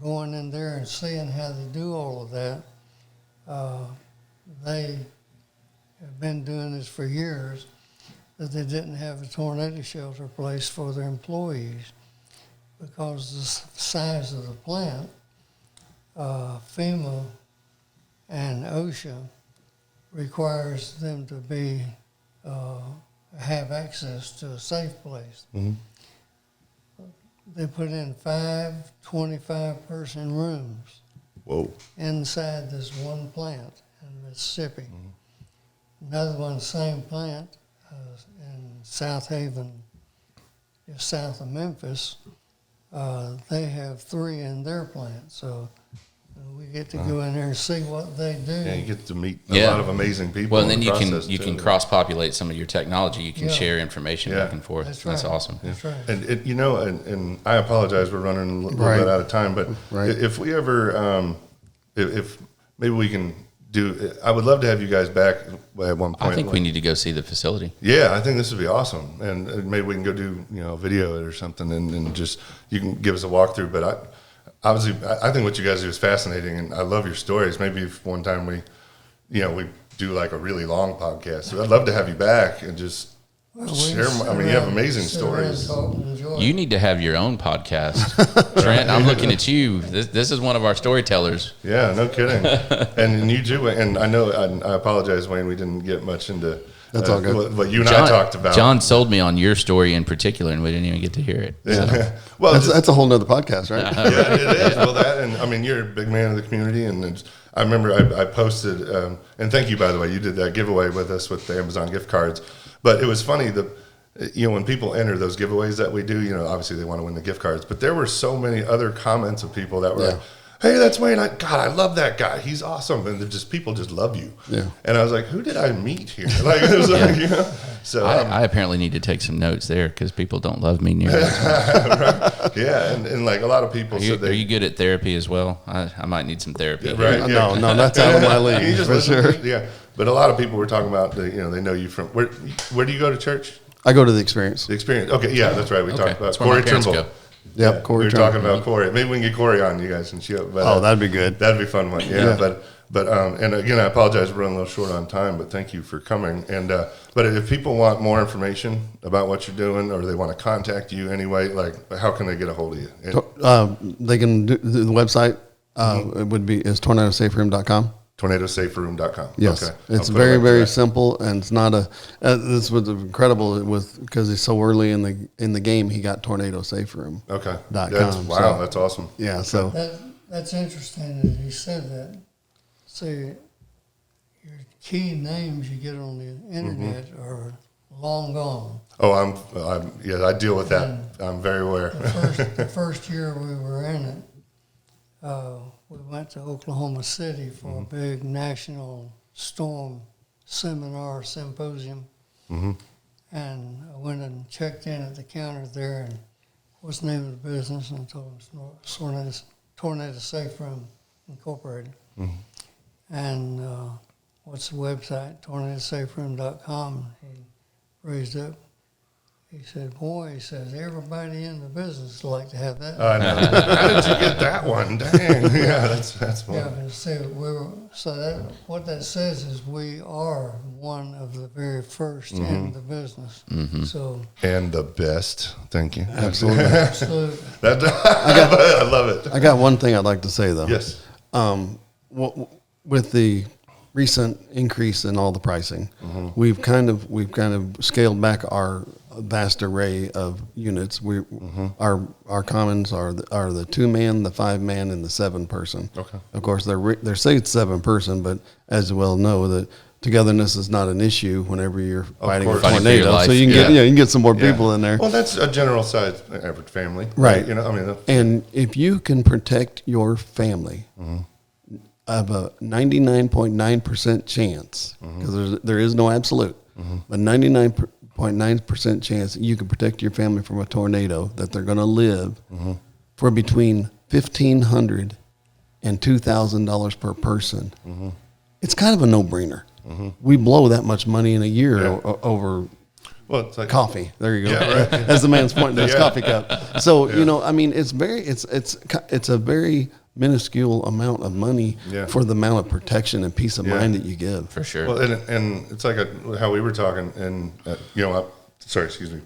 going in there and seeing how they do all of that, they have been doing this for years, that they didn't have a tornado shelter place for their employees because the size of the plant, FEMA and OSHA requires them to be have access to a safe place. They put in 5 25-person rooms Whoa. inside this one plant in Mississippi. Another one, same plant in South Haven, just south of Memphis. They have 3 in their plant, so we get to go in there and see what they do. Yeah, you get to meet a lot of amazing people. Well, and in then the you process, can too. cross-populate some of your technology. You can Yeah. share information Yeah. back and forth. That's That's right. awesome. That's right. And and I apologize, we're running a little Right. bit out of time, but Right. if we ever, if maybe we can do, I would love to have you guys back at one point. I think we need to go see the facility. Yeah, I think this would be awesome, and maybe we can go do a video or something, and just you can give us a walkthrough. But obviously, I think what you guys do is fascinating, and I love your stories. Maybe if one time we do like a really long podcast, so I'd love to have you back and just share. You have amazing stories. You need to have your own podcast. Trent, I'm looking at you. This is one of our storytellers. Yeah, no kidding. and you too. And I know, I apologize, Wayne, we didn't get much into That's all good. what you and I talked about. John sold me on your story in particular, and we didn't even get to hear it. So. Well, That's a whole nother podcast, right? yeah, it is. Well, that, and I mean, you're a big man of the community, and I remember I posted, and thank you, by the way, you did that giveaway with us with the Amazon gift cards. But it was funny when people enter those giveaways that we do, obviously they want to win the gift cards. But there were so many other comments of people that were like, hey, that's Wayne. God, I love that guy. He's awesome. And people just love you. Yeah. And I was like, who did I meet here? Like, it was like, you know. So I apparently need to take some notes there because people don't love me nearly as much. right? Yeah, and like a lot of people said Are you good at therapy as well? I might need some therapy. right? Yeah. No, that's out of my You league just for listen sure. to- yeah, but a lot of people were talking about they know you from where do you go to church? I go to the Experience. The Experience. Okay, yeah, that's right. We Okay, talked about that's where my Corey parents Trimble. go. Yep, Yeah, Corey we were Trimble. talking about Corey. Maybe we can get Corey on, you guys, and show. But, Oh, that'd be good. That'd be a fun one. Yeah, Yeah. but and again, I apologize for running a little short on time, but thank you for coming. And but if people want more information about what you're doing, or they want to contact you anyway, like how can they get a hold of you? They can do the website. It would be is tornadosaferoom.com. TornadoSaferoom.com. Yes, Okay. it's I'll put a very, link to very that. simple, and it's not a. This was incredible because he's so early in the game. He got Tornado Safe Room. Okay. .com, Wow, so- that's awesome. Yeah, so That's interesting that he said that. See, your key names you get on the internet are long gone. Oh, yeah, I deal with that. I'm very aware. The first year we were in it, we went to Oklahoma City for a big national storm symposium. And I went and checked in at the counter there, and what's the name of the business? And I told them Tornado Safe Room Incorporated. And what's the website? TornadoSaferoom.com. He raised up. He said, boy, he says, everybody in the business would like to have that. I know. How did you get that one? Dang. Yeah, that's one. Yeah, but see, what that says is we are one of the very first in the business. So And the best. Thank you. absolutely. absolutely. I love it. I got one thing I'd like to say though. Yes. With the recent increase in all the pricing, we've kind of scaled back our vast array of units. Our commons are the 2-man, the 5-man, and the 7-person. Okay. Of course, they're say it's 7-person, but as you well know that togetherness is not an issue whenever you're fighting a course. Fighting for your tornado. life. So you can get you can get some more people in there. Well, that's a general size average family. Right. You know, I mean, And if you can protect your family of a 99.9% chance, because there is no absolute, but 99.9% chance that you can protect your family from a tornado, that they're going to live for between $1,500 and $2,000 per person, it's kind of a no-brainer. We blow that much money in a year over well, it's like coffee. There you go. Yeah, right. As the man's pointing to his Yeah. coffee cup. So you know, I mean, it's a very minuscule amount of money for the amount of protection and peace of mind that you give. For sure. Well, and it's like how we were talking, and sorry, excuse me.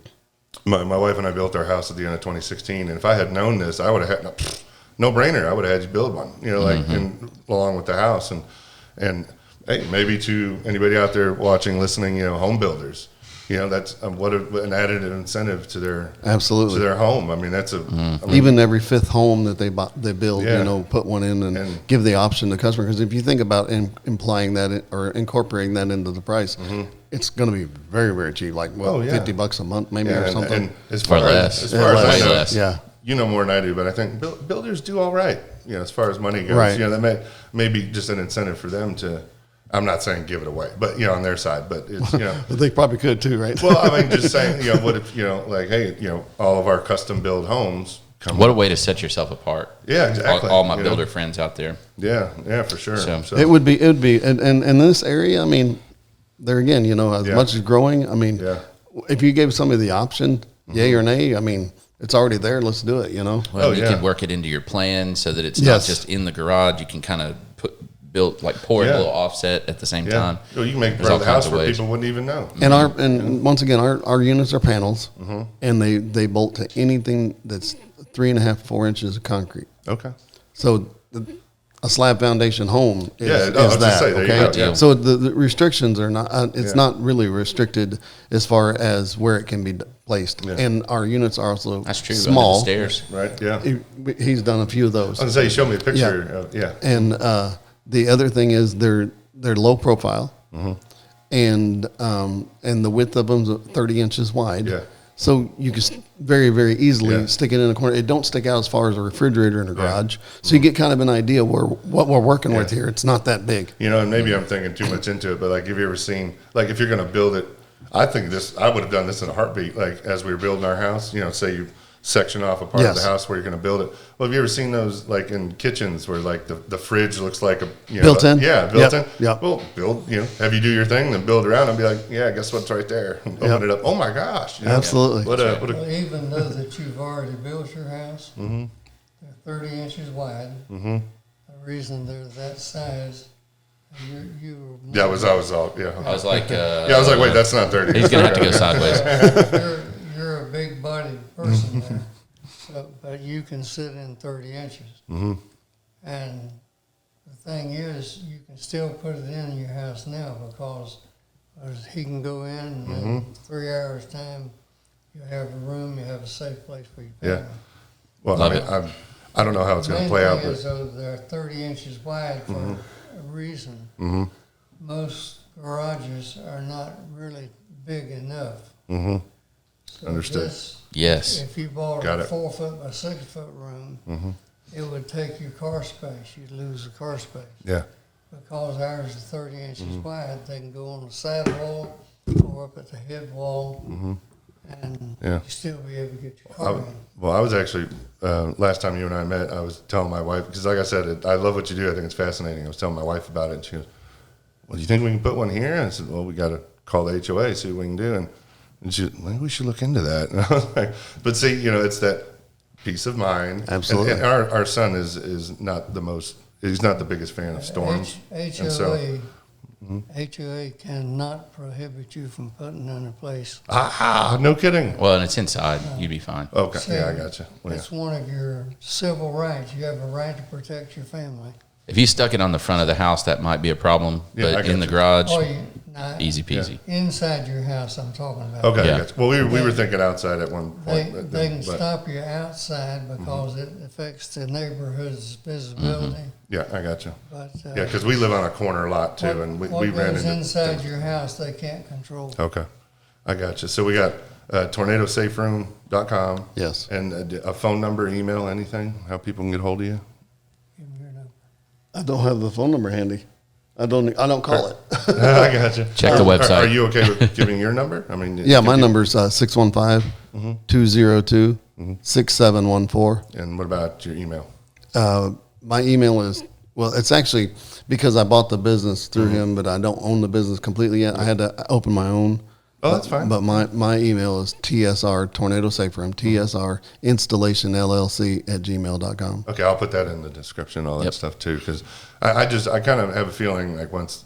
My wife and I built our house at the end of 2016, and if I had known this, I would have had no brainer. I would have had you build one, along with the house, and hey, maybe to anybody out there watching, listening, home builders, that's what an added incentive to their Absolutely. to their home. I mean, that's Even every fifth home that they build, Yeah. put one in and give the option to the customer. Because if you think about implying that or incorporating that into the price, it's going to be very, very cheap. Like $50 a month, maybe or something. And as far less. as far as I Way know, less. Yeah. you know more than I do, but I think builders do all right. As far as money goes, Right. that may be just an incentive for them to. I'm not saying give it away, but on their side, but it's They probably could too, right? Well, I mean, just saying, what if like, hey, all of our custom build homes come. What a way to set yourself apart. Yeah, exactly. All my builder friends out there. Yeah, for sure. So- It would be, and in this area, I mean, there again, as much as growing, I mean, if you gave somebody the option, yay or nay, I mean, it's already there. Let's do it. Well, you yeah. can work it into your plan so that it's Yes. not just in the garage. You can kind of pour a little offset at the same time. Well, you can make There's part all of the house kinds of where ways. people wouldn't even know. And once again, our units are panels, and they bolt to anything that's 3.5 to 4 inches of concrete. Okay. So a slab foundation home is, Yeah, I was is gonna that. say, there you Okay, go, yeah. so the restrictions are not. It's not really restricted as far as where it can be placed. Yeah. And our units are also That's true. small. Under the stairs. Right. Yeah. He's done a few of those. I was gonna say, you showed me a picture. Yeah. And the other thing is they're low profile, and the width of them is 30 inches wide. Yeah. So you can very, very easily Yeah. stick it in a corner. It don't stick out as far as a refrigerator in a garage. So you get kind of an idea what we're working with here. It's not that big. You know, and maybe I'm thinking too much into it, but like, have you ever seen, like, if you're going to build it, I think I would have done this in a heartbeat. Like, as we were building our house, you know, say you section off a part of the house where you're going to build it. Well, have you ever seen those, like, in kitchens where, like, the fridge looks like a, you know, built in? Yeah, built in. Yep. Well, have you do your thing, then build around and be like, yeah, guess what's right there? And open it up. Oh, my gosh. You know? Absolutely. Well, even though that you've already built your house, they're 30 inches wide. The reason they're that size, I was all, yeah. I was like, I was like, wait, that's not 30. he's gonna have to go sideways. you're a big-bodied person there, but you can sit in 30 inches. And the thing is, you can still put it in your house now because he can go in and in 3 hours' time, you have a room, you have a safe place for your family. Yeah. Well, Love I don't know how it's going to play out. But though they're 30 inches wide for a reason. Most garages are not really big enough. So Understood. Yes. If you bought Got a it. 4 foot by 6 foot room, it would take your car space. You'd lose the car space. Yeah. Because ours is 30 inches wide, they can go on the side wall or up at the head wall, and you still be able to get your car in. Well, I was actually, last time you and I met, I was telling my wife, because like I said, I love what you do. I think it's fascinating. I was telling my wife about it, and she goes, well, do you think we can put one here? And I said, well, we got to call the HOA, see what we can do. And she, maybe we should look into that. And I was like, but see, you know, it's that peace of mind. Absolutely. And our son is not he's not the biggest fan of storms. HOA cannot prohibit you from putting in a place. No kidding. Well, and it's inside. You'd be fine. Okay, So yeah, I got you. Well, it's one of your civil rights. You have a right to protect your family. If you stuck it on the front of the house, that might be a problem. Yeah, I But got in the you. garage, Easy easy peasy. Inside your house, I'm talking about. Okay, Yeah. I got you. Well, we were thinking outside at one point. They can but- stop you outside because it affects the neighborhood's visibility. Yeah, I got you. But Yeah, because we live on a corner lot too, and we ran goes into inside things. your house, they can't control. Okay, I got you. So we got tornadosaferoom.com. Yes. And a phone number, email, anything, how people can get hold of you. Give me your number. I don't have the phone number handy. I don't call it. I got you. Check the website. Are you okay with giving your number? I mean, Yeah, my number's 615-202-6714. And what about your email? My email is, well, it's actually because I bought the business through him, but I don't own the business completely yet. I had to open my own. Oh, that's fine. But my email is TSR Tornado Safe Room, TSR Installation LLC @gmail.com. Okay, I'll put that in the description, all that Yep. stuff too, because I kind of have a feeling like once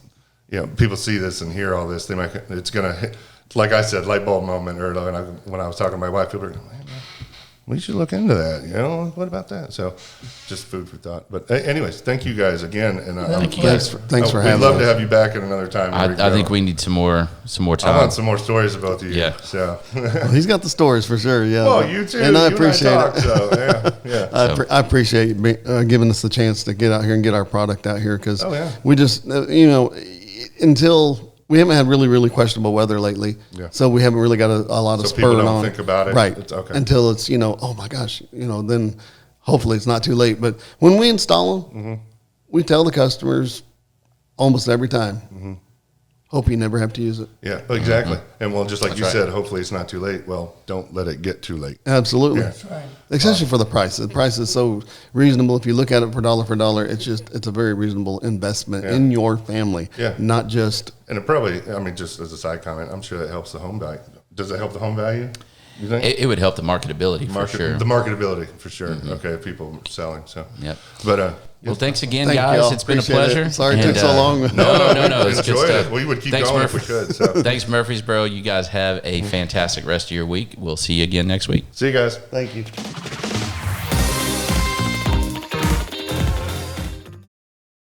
people see this and hear all this, it's gonna hit, like I said, light bulb moment. Or when I was talking to my wife, people were like, man, we should look into that. What about that? So, just food for thought. But anyways, thank you guys again, and Thanks for having We'd love us. to have you back at another time. I think we need some more I time. want some more stories about you. Yeah. So. Well, he's got the stories for sure. Yeah. Well, you too. And I You appreciate talk, it. So, yeah. I appreciate you giving us the chance to get out here and get our product out here because we just, until we haven't had really, really questionable weather lately. Yeah. So we haven't really got a lot of So people spur don't on. think about it. Right. It's okay. Until it's, oh my gosh, then hopefully it's not too late. But when we install them, we tell the customers almost every time, hope you never have to use it. Yeah, exactly. And well, just like That's you right. said, hopefully it's not too late. Well, don't let it get too late. Absolutely. Yeah. That's right. Especially for the price. The price is so reasonable. If you look at it for dollar, it's a very reasonable investment in your family. Yeah. Not just. And it probably, just as a side comment, I'm sure that helps the home value. Does it help the home value? You think? It would help the marketability for sure. The marketability for sure. Okay, people selling. So. Yep. But Well, thanks again, Thank guys. y'all. It's been a Appreciate it. pleasure. Sorry it took so long. No, it's good enjoyed stuff. it. We would keep Thanks, going if we could. So. Thanks, Murfreesboro. You guys have a fantastic rest of your week. We'll see you again next week. See you guys. Thank you.